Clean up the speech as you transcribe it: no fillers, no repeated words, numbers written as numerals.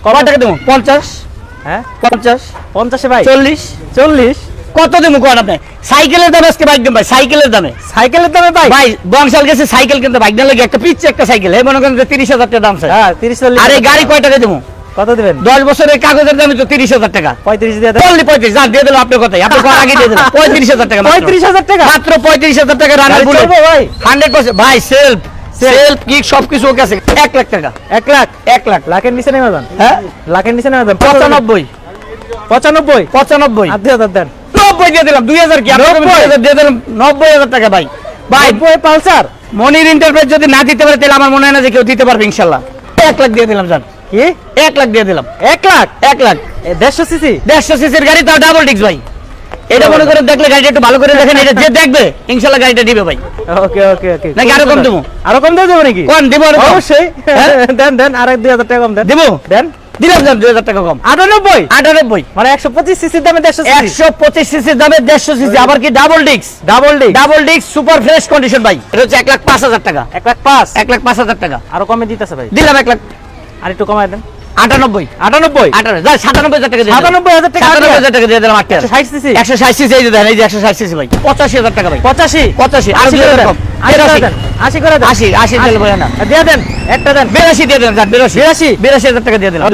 কত টাকা দেবো? 50। হ্যাঁ 50 50 এ ভাই 40 40 কত দেবো কোন আপনি? সাইকেলের দামে আজকে বাইক দেন ভাই, সাইকেলের দামে। সাইকেলের দামে ভাই ভাই বংশাল গেছে সাইকেল কিনতে, বাইক না লাগে একটা পিচ্ছে একটা সাইকেল এই মনে করেন যে 30,000 টাকা দাম স্যার। হ্যাঁ 30 40 আরে গাড়ি কয় টাকা দেবো? কত দিবেন? 10 বছরের কাগজের দামে তো 30,000 টাকা। 35 দিয়ে দেন। 35 যা দিয়ে দিলাম আপনার কথাই, আপনি কত আগে দিয়ে দিলাম 35,000 টাকা মাত্র। 35,000 টাকা মাত্র 35,000 টাকা রানার গাড়ি বুলেট চলবে ভাই 100% ভাই সেলফ কিক সবকিছু ওকে আছে। 1 লাখ টাকা 1 লাখ 1 লাখ লাখের নিচে নেমে যান। হ্যাঁ লাখের নিচে নেমে যান। 95 95 8000 দেন। 90 দিয়ে দিলাম 2000 কি আপনি 2000 দিয়ে দিলাম 90,000 টাকা ভাই। ভাই 90 পালসার মনির এন্টারপ্রাইজ যদি না দিতে পারে তাহলে আমার মনে হয় না যে কেউ দিতে পারবে ইনশাআল্লাহ। 1 লাখ দিয়ে দিলাম জান, কি 1 লাখ দিয়ে দিলাম 1 লাখ 1 লাখ 150 সিসি 150 সিসির গাড়ি তাও ডাবল ডিস্ক ভাই। এটা মনে করে দেখলে গাড়িটা একটু ভালো করে দেখেন, এটা যে দেখবে ইনশাআল্লাহ গাড়িটা দিবে ভাই। ওকে ওকে ওকে নাকি আরো কম দেবো? আরো কম দিয়ে দেবো নাকি? কোন দিব? আরো কম? অবশ্যই হ্যাঁ? দেন দেন আর 2000 টাকা কম দেন। দিব দেন দিলাম জান 2000 টাকা কম 98 98 মানে 125 সিসির দামে 150 সিসি 125 সিসির দামে 150 সিসি আবার কি double disc double disc super fresh condition ভাই। এটা হচ্ছে 1,05,000 টাকা 1 লাখ 5 1,05,000 টাকা আরো কমে দিতেছে ভাই। দিলাম 1 লাখ আর একটু কমায় দেন। 98 98 98 যা 97,000 টাকা দিয়ে দিলাম। 97,000 টাকা 97,000 টাকা দিয়ে দিলাম 8 টাকা 60 সিসি 160 সিসি এই যে দেখেন, এই যে 160 সিসি ভাই 85,000 টাকা ভাই 85 85 80 করে দেন 80 করে দেন 80 করে দেন 80 দিলে ভাই না দিয়ে দেন একটা দেন 82 দিয়ে দেন জান 82 82,000 টাকা দিয়ে দিলাম।